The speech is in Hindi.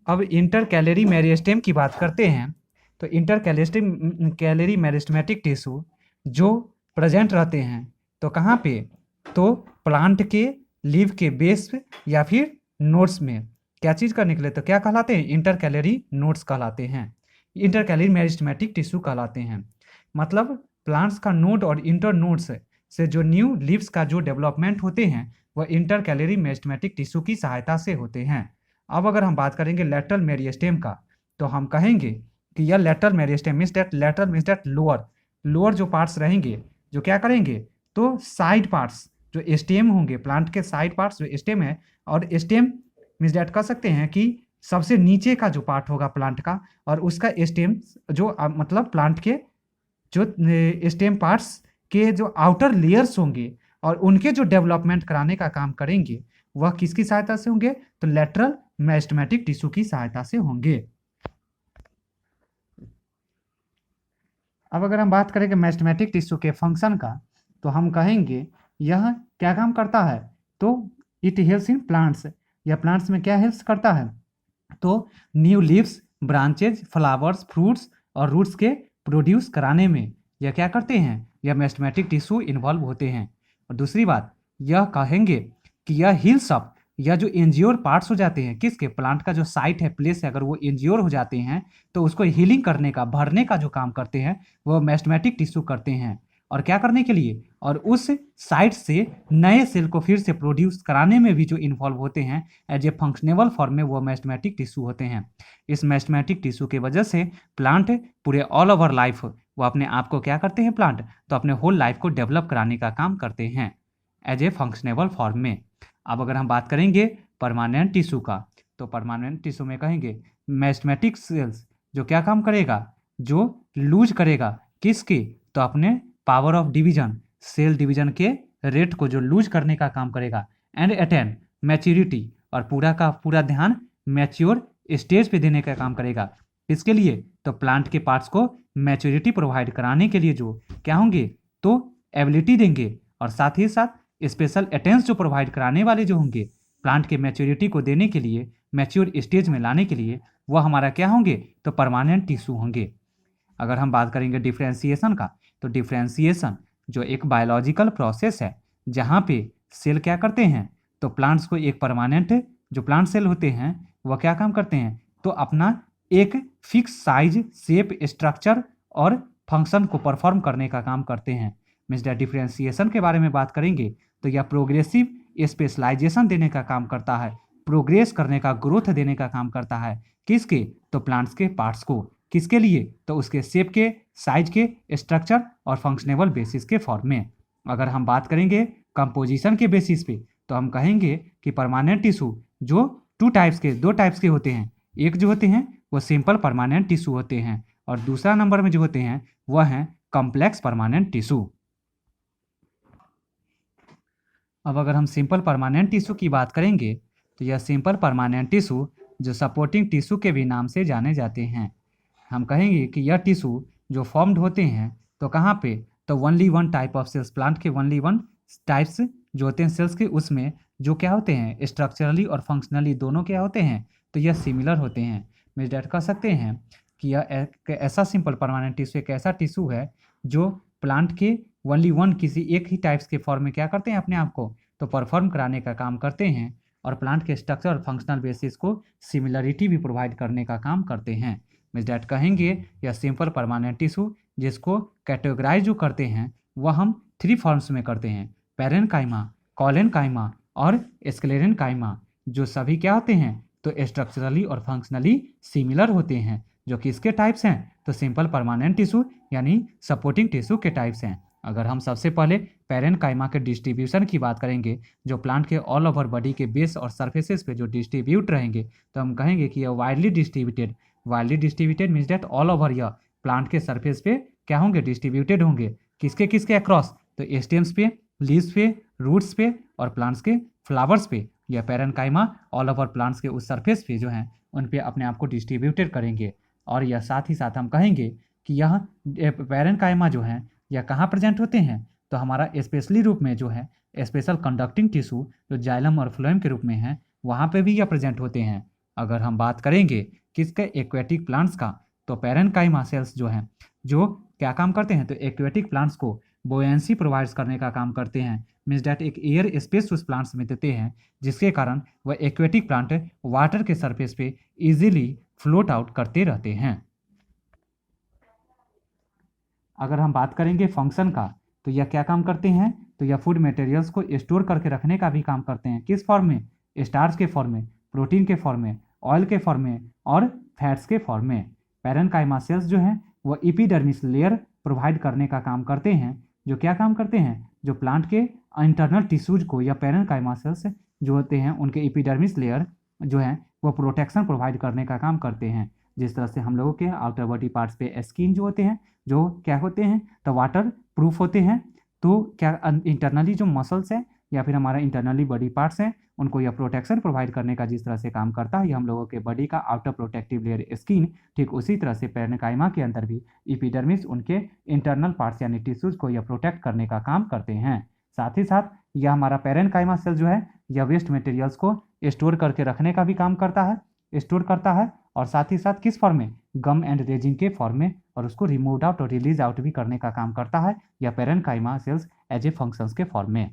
अब इंटर कैलरी मेरिस्टेम की बात करते हैं। तो इंटर कैलरी मेरिस्टेमेटिक टिश्यू जो प्रेजेंट रहते हैं तो कहाँ पे, तो प्लांट के लीव के बेस पे या फिर नोड्स में। क्या चीज़ का निकले तो क्या कहलाते हैं, इंटर कैलरी नोड्स कहलाते हैं, इंटर कैलरी मेरिस्टेमेटिक टिश्यू कहलाते हैं। मतलब प्लांट्स का नोड और इंटर नोड्स से जो न्यू लीव्स का जो डेवलपमेंट होते हैं वह इंटर कैलरी मेरिस्टेमेटिक टिश्यू की सहायता से होते हैं। अब अगर हम बात करेंगे लेटरल मेरिस्टेम का, तो हम कहेंगे कि यह lateral meristem means that lower जो पार्ट्स रहेंगे, जो क्या करेंगे, तो साइड पार्ट्स जो स्टेम होंगे, प्लांट के साइड पार्ट्स जो स्टेम है, और स्टेम मीन्स दैट कह सकते हैं कि सबसे नीचे का जो पार्ट होगा प्लांट का, और उसका स्टेम जो मतलब प्लांट के जो स्टेम पार्ट्स के जो आउटर लेयर्स होंगे और उनके जो डेवलपमेंट कराने का काम करेंगे वह किसकी सहायता से होंगे, तो लेटरल मेरिस्टेमेटिक टिश्यू की सहायता से होंगे। अब अगर हम बात करेंगे मेरिस्टेमेटिक टिश्यू के फंक्शन का, तो हम कहेंगे यह क्या काम करता है, तो इट हेल्प्स इन प्लांट्स। यह प्लांट्स में क्या हेल्प्स करता है, तो new leaves, branches, flowers, fruits और रूट्स के प्रोड्यूस कराने में यह क्या करते हैं, यह मेरिस्टेमेटिक टिश्यू इन्वॉल्व होते हैं। और दूसरी बात यह कहेंगे कि यह हील्स अप, या जो इंज्योर पार्ट्स हो जाते हैं किसके, प्लांट का जो साइट है, प्लेस है, अगर वो इंज्योर हो जाते हैं तो उसको हीलिंग करने का, भरने का जो काम करते हैं वो मेरिस्टेमेटिक टिश्यू करते हैं। और क्या करने के लिए, और उस साइट से नए सेल को फिर से प्रोड्यूस कराने में भी जो इन्वॉल्व होते हैं एज ए फंक्शनेबल फॉर्म में, वो मेरिस्टेमेटिक टिश्यू होते हैं। इस मेरिस्टेमेटिक टिश्यू की वजह से प्लांट पूरे ऑल ओवर लाइफ वो अपने आप को क्या करते हैं, प्लांट तो अपने होल लाइफ को डेवलप कराने का काम करते हैं एज ए फंक्शनेबल फॉर्म में। अब अगर हम बात करेंगे परमानेंट टिश्यू का, तो परमानेंट टिश्यू में कहेंगे मेरिस्टेमेटिक सेल्स जो क्या काम करेगा, जो लूज करेगा किसके, तो अपने power of division, cell division के रेट को जो लूज करने का काम करेगा, एंड अटेन मैच्योरिटी, और पूरा का पूरा ध्यान मैच्योर स्टेज पे देने का काम करेगा। इसके लिए तो प्लांट के पार्ट्स को मैच्योरिटी प्रोवाइड कराने के लिए जो क्या होंगे, तो एबिलिटी देंगे, और साथ ही साथ स्पेशल अटेंस जो प्रोवाइड कराने वाले जो होंगे, प्लांट के मैच्योरिटी को देने के लिए, मैच्योर स्टेज में लाने के लिए, वह हमारा क्या होंगे, तो परमानेंट टिश्यू होंगे। अगर हम बात करेंगे डिफ्रेंसिएशन का, तो डिफ्रेंसिएशन जो एक बायोलॉजिकल प्रोसेस है जहाँ पे सेल क्या करते हैं, तो प्लांट्स को एक परमानेंट जो प्लांट सेल होते हैं वह क्या काम करते हैं, तो अपना एक फिक्स साइज, शेप, स्ट्रक्चर और फंक्शन को परफॉर्म करने का काम करते हैं। मीन्स दैट डिफ्रेंसिएशन के बारे में बात करेंगे तो यह प्रोग्रेसिव स्पेशलाइजेशन देने का काम करता है, प्रोग्रेस करने का, ग्रोथ देने का काम करता है किसके, तो प्लांट्स के पार्ट्स को। किसके लिए, तो उसके शेप के, साइज के, स्ट्रक्चर और फंक्शनेबल बेसिस के फॉर्म में। अगर हम बात करेंगे कंपोजिशन के बेसिस पे, तो हम कहेंगे कि परमानेंट टिश्यू जो दो टाइप्स के होते हैं। एक जो होते हैं वो सिंपल परमानेंट टिश्यू होते हैं, और दूसरा नंबर में जो होते हैं वह हैं कॉम्प्लेक्स परमानेंट टिश्यू। अब अगर हम सिंपल परमानेंट टिश्यू की बात करेंगे, तो यह सिंपल परमानेंट टिश्यू जो सपोर्टिंग टिश्यू के भी नाम से जाने जाते हैं। हम कहेंगे कि यह टिश्यू जो फॉर्म्ड होते हैं तो कहाँ पे, तो only one type of cells, plant के ओनली वन टाइप्स जो होते हैं सेल्स के, उसमें जो क्या होते हैं, स्ट्रक्चरली और फंक्शनली दोनों क्या होते हैं, तो यह सिमिलर होते हैं। मीन्स डेट कह सकते हैं कि यह एक ऐसा सिंपल परमानेंट टिश्यू एक ऐसा टिश्यू है जो प्लांट के ओनली वन किसी एक ही टाइप्स के फॉर्म में क्या करते हैं, अपने आप को तो परफॉर्म कराने का काम करते हैं, और प्लांट के स्ट्रक्चर और फंक्शनल बेसिस को सिमिलरिटी भी प्रोवाइड करने का काम करते हैं। मीन्स डैट कहेंगे यह सिंपल परमानेंट टिश्यू जिसको कैटेगराइज जो करते हैं वह हम 3 फॉर्म्स में करते हैं, पैरेनकाइमा, कॉलेनकाइमा और स्क्लेरेनकाइमा, जो सभी क्या होते हैं, तो स्ट्रक्चरली और फंक्शनली सिमिलर होते हैं, जो कि इसके टाइप्स हैं, तो सिंपल परमानेंट टिश्यू यानी सपोर्टिंग टिश्यू के टाइप्स हैं। अगर हम सबसे पहले पैरेनकाइमा के डिस्ट्रीब्यूशन की बात करेंगे, जो प्लांट के ऑल ओवर बॉडी के बेस और सरफेसेस पे जो डिस्ट्रीब्यूट रहेंगे, तो हम कहेंगे कि यह widely distributed means that all over यह प्लांट के सरफेस पे क्या होंगे, डिस्ट्रीब्यूटेड होंगे। किसके किसके अक्रॉस, तो स्टेम्स पे, लीव्स पे, रूट्स पे और प्लांट्स के फ्लावर्स पे यह पैरेनकाइमा ऑल ओवर प्लांट्स के उस सरफेस पे जो हैं उन पे अपने आप को डिस्ट्रीब्यूटेड करेंगे। और यह साथ ही साथ हम कहेंगे कि यह पैरेनकाइमा जो हैं यह कहाँ प्रेजेंट होते हैं, तो हमारा स्पेशली रूप में जो है स्पेशल कंडक्टिंग टिश्यू जो जाइलम और फ्लोएम के रूप में है वहाँ पे भी यह प्रेजेंट होते हैं। अगर हम बात करेंगे किसके एक्वेटिक प्लांट्स का, तो पैरेन्काइमा सेल्स जो हैं जो क्या काम करते हैं, तो एक्वेटिक प्लांट्स को बोयेंसी प्रोवाइड्स करने का काम करते हैं। मीन्स डैट एक एयर स्पेस उस प्लांट्स में देते हैं जिसके कारण वह एक्वेटिक प्लांट वाटर के सरफेस पे इजीली फ्लोट आउट करते रहते हैं। अगर हम बात करेंगे फंक्शन का, तो यह क्या काम करते हैं, तो यह फूड मटेरियल्स को स्टोर करके रखने का भी काम करते हैं। किस फॉर्म में, स्टार्च के फॉर्म में, प्रोटीन के फॉर्म में, ऑयल के फॉर्म में और फैट्स के फॉर्म में। पैरेन्काइमा सेल्स जो हैं वह एपिडर्मिस लेयर प्रोवाइड करने का काम करते हैं। जो क्या काम करते हैं, जो प्लांट के इंटरनल टिश्यूज को या पैरेन्काइमा सेल्स जो होते हैं उनके एपिडर्मिस लेयर जो है वो प्रोटेक्शन प्रोवाइड करने का काम करते हैं। जिस तरह से हम लोगों के आउटर बॉडी पार्ट्स पे स्किन जो होते हैं जो क्या होते हैं, तो वाटर प्रूफ होते हैं। तो क्या इंटरनली जो मसल्स हैं या फिर हमारा इंटरनली बॉडी पार्ट्स हैं उनको यह प्रोटेक्शन प्रोवाइड करने का जिस तरह से काम करता है, ये हम लोगों के बॉडी का आउटर प्रोटेक्टिव लेयर स्किन, ठीक उसी तरह से पैरेन्काइमा के अंदर भी एपिडर्मिस उनके इंटरनल पार्ट्स यानी टिश्यूज को यह प्रोटेक्ट करने का काम करते हैं। साथ ही साथ यह हमारा पैरेन्काइमा सेल जो है यह वेस्ट मटेरियल्स को स्टोर करके रखने का भी काम करता है और साथ ही साथ किस फॉर्म में, गम एंड रेजिन के फॉर्म में, और उसको रिमूव आउट और रिलीज आउट भी करने का काम करता है या parenchyma cells as a functions के फॉर्म में।